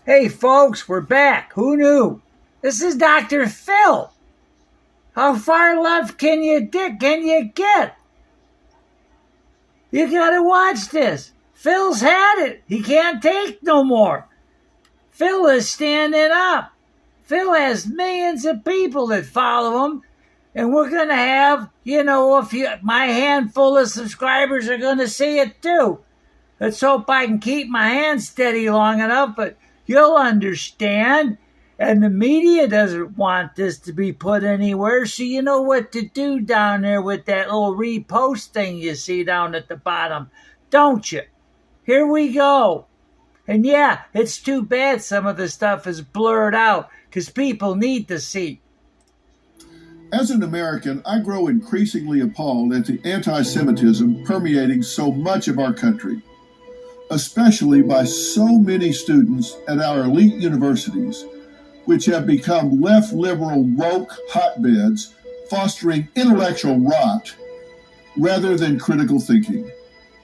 Hey folks, we're back. Who knew? This is Dr. Phil. How far left can you get? You gotta watch this. Phil's had it. He can't take no more. Phil is standing up. Phil has millions of people that follow him. And we're going to have, my handful of subscribers are going to see it too. Let's hope I can keep my hand steady long enough, but you'll understand. And the media doesn't want this to be put anywhere, so you know what to do down there with that little repost thing you see down at the bottom, don't you? Here we go. And yeah, it's too bad some of the stuff is blurred out, because people need to see. As an American, I grow increasingly appalled at the anti-Semitism permeating so much of our country, especially by so many students at our elite universities, which have become left liberal woke hotbeds fostering intellectual rot rather than critical thinking,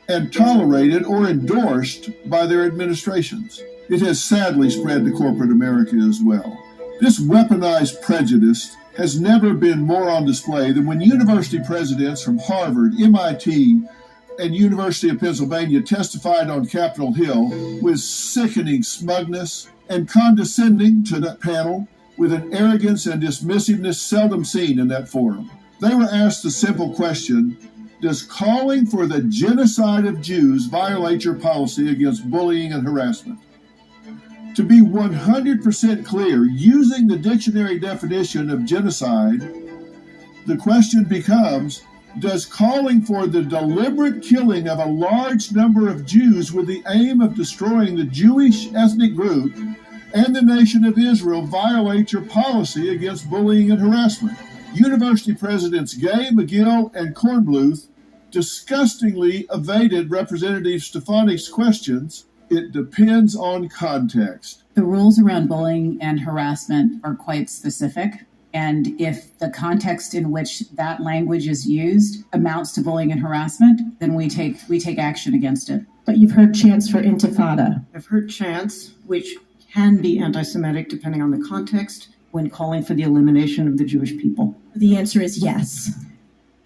and tolerated or endorsed by their administrations. It has sadly spread to corporate America as well. This weaponized prejudice has never been more on display than when university presidents from Harvard, MIT, and University of Pennsylvania testified on Capitol Hill with sickening smugness and condescending to that panel with an arrogance and dismissiveness seldom seen in that forum. They were asked the simple question, does calling for the genocide of Jews violate your policy against bullying and harassment? To be 100% clear, using the dictionary definition of genocide, the question becomes, does calling for the deliberate killing of a large number of Jews with the aim of destroying the Jewish ethnic group and the nation of Israel violate your policy against bullying and harassment? University presidents Gay, McGill, and Kornbluth disgustingly evaded Representative Stefanik's questions. It depends on context. The rules around bullying and harassment are quite specific. And if the context in which that language is used amounts to bullying and harassment, then we take action against it. But you've heard chants for intifada. I've heard chants which can be anti-Semitic depending on the context when calling for the elimination of the Jewish people. The answer is yes.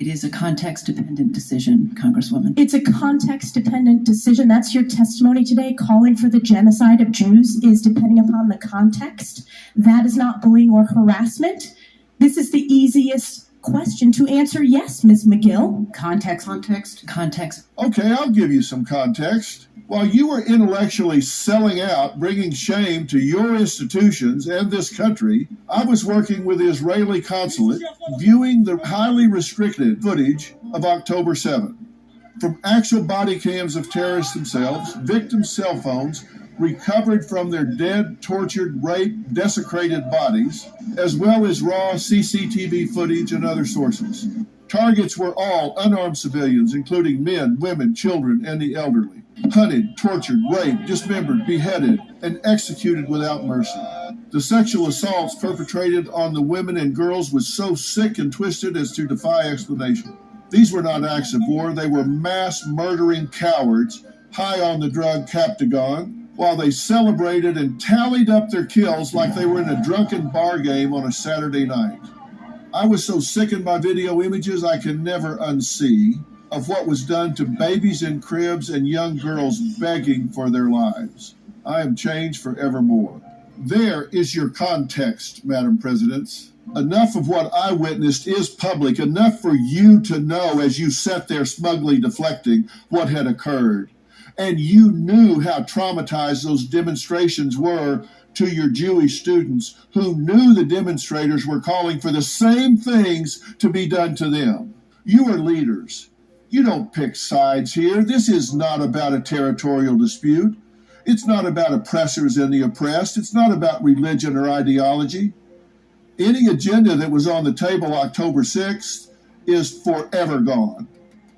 It is a context-dependent decision, Congresswoman. It's a context-dependent decision. That's your testimony today. Calling for the genocide of Jews is depending upon the context. That is not bullying or harassment. This is the easiest question to answer. Yes, Ms. McGill. Context. Okay, I'll give you some context. While you were intellectually selling out, bringing shame to your institutions and this country, I was working with the Israeli consulate, viewing the highly restricted footage of October 7th. From actual body cams of terrorists themselves, victims' cell phones, recovered from their dead, tortured, raped, desecrated bodies, as well as raw CCTV footage and other sources. Targets were all unarmed civilians, including men, women, children, and the elderly. Hunted, tortured, raped, dismembered, beheaded, and executed without mercy. The sexual assaults perpetrated on the women and girls was so sick and twisted as to defy explanation. These were not acts of war, they were mass murdering cowards high on the drug Captagon, while they celebrated and tallied up their kills like they were in a drunken bar game on a Saturday night. I was so sickened by video images I can never unsee of what was done to babies in cribs and young girls begging for their lives. I am changed forevermore. There is your context, Madam President. Enough of what I witnessed is public, enough for you to know as you sat there smugly deflecting what had occurred. And you knew how traumatized those demonstrations were to your Jewish students who knew the demonstrators were calling for the same things to be done to them. You are leaders. You don't pick sides here. This is not about a territorial dispute. It's not about oppressors and the oppressed. It's not about religion or ideology. Any agenda that was on the table October 6th is forever gone.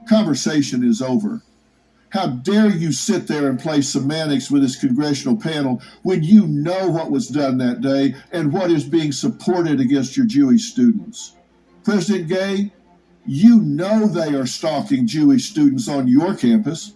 Conversation is over. How dare you sit there and play semantics with this congressional panel when you know what was done that day and what is being supported against your Jewish students? President Gay, you know they are stalking Jewish students on your campus,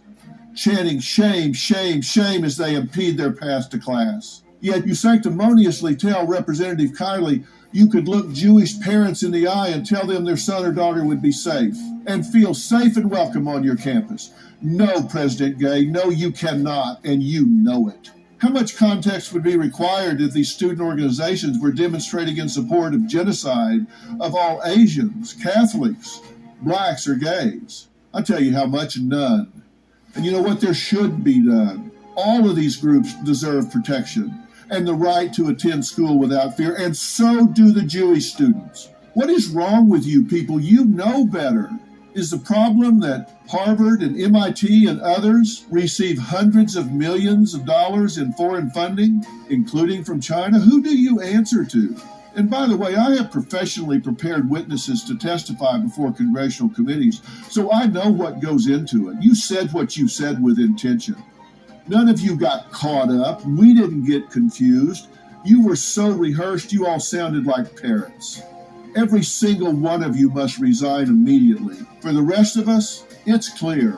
chanting shame, shame, shame as they impede their path to class. Yet you sanctimoniously tell Representative Kiley you could look Jewish parents in the eye and tell them their son or daughter would be safe and feel safe and welcome on your campus. No, President Gay, no, you cannot, and you know it. How much context would be required if these student organizations were demonstrating in support of genocide of all Asians, Catholics, blacks, or gays? I'll tell you how much, none. And you know what? There should be none. All of these groups deserve protection and the right to attend school without fear, and so do the Jewish students. What is wrong with you people? You know better. Is the problem that Harvard and MIT and others receive hundreds of millions of dollars in foreign funding, including from China? Who do you answer to? And by the way, I have professionally prepared witnesses to testify before congressional committees, so I know what goes into it. You said what you said with intention. None of you got caught up. We didn't get confused. You were so rehearsed, you all sounded like parrots. Every single one of you must resign immediately. For the rest of us, it's clear.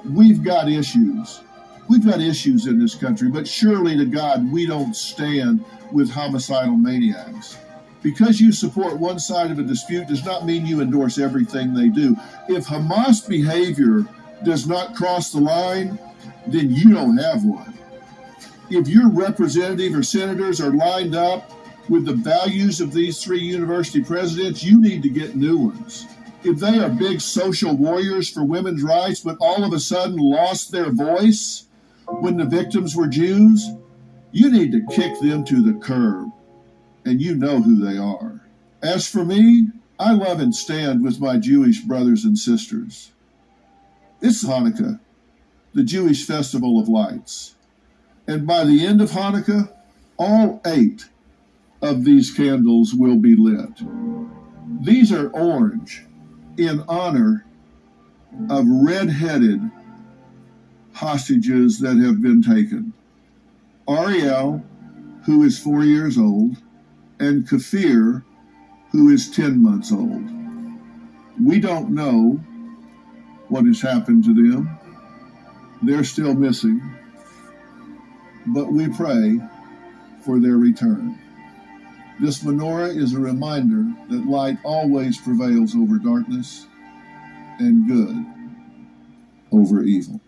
We've got issues. We've got issues in this country, but surely to God, we don't stand with homicidal maniacs. Because you support one side of a dispute does not mean you endorse everything they do. If Hamas behavior does not cross the line, then you don't have one. If your representative or senators are lined up with the values of these three university presidents, you need to get new ones. If they are big social warriors for women's rights, but all of a sudden lost their voice when the victims were Jews, you need to kick them to the curb. And you know who they are. As for me, I love and stand with my Jewish brothers and sisters. It's Hanukkah, the Jewish festival of lights. And by the end of Hanukkah, all 8 of these candles will be lit. These are orange in honor of red-headed hostages that have been taken. Ariel, who is 4 years old, and Kafir, who is 10 months old. We don't know what has happened to them. They're still missing, but we pray for their return. This menorah is a reminder that light always prevails over darkness and good over evil.